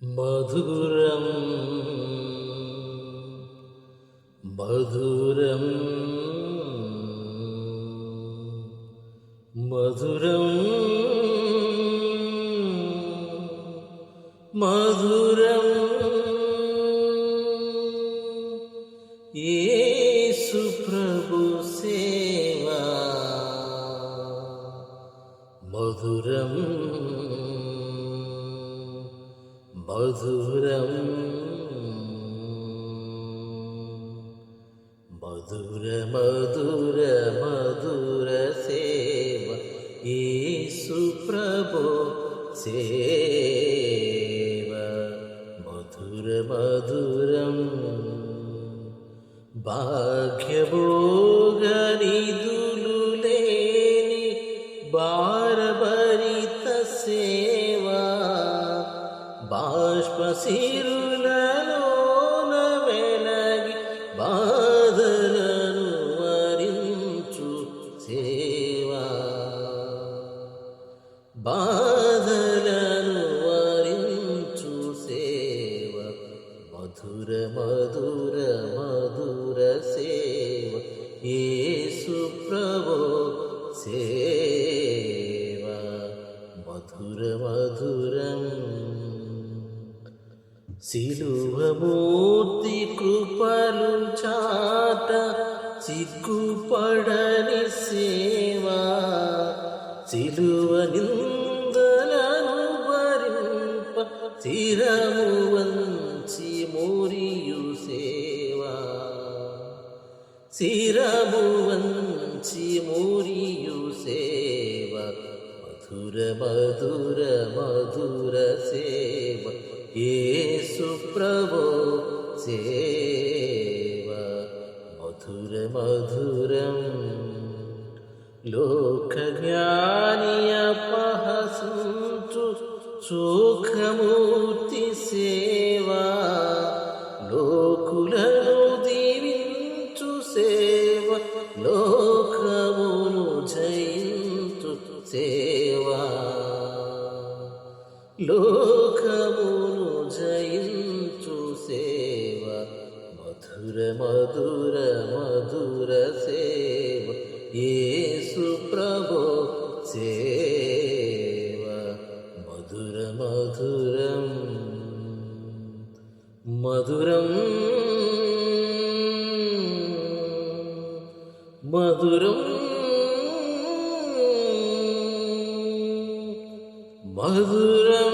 మధురం మధురం మధురం మధురం యేసు ప్రభు సేవా మధురం మధురం మధుర మధుర మధుర సేవ యేసు ప్రభు సేవ మధుర మధురం భాగ్యభోగనిధులు లేని భారభరిత సేవా బాష్పశిరులలోన వెలగి బాధలను వరించు సేవా బాధలను వరించు సేవ మధుర మధుర మధుర సేవ యేసు ప్రభు సేవ మధుర మధురం సిలువమూర్తి కృపలు చాట సిగ్గుపడని సేవా సిలువ నిందలను భరింప శిరము వంచి మోరియు సేవా శిరము వంచి మోరియు సేవ మధుర మధుర మధుర సేవ యేసు ప్రభు సేవ మధుర మధురం లోక జ్ఞాని అపహసించు సుఖమూర్తి సేవా లోకులను దీవించు సేవ లోకమును జయించు సేవా లోకమును జయించు సేవ మధుర మధుర మధుర సేవ యేసు ప్రభు సేవ మధుర మధురం మధురం మధురం మధురం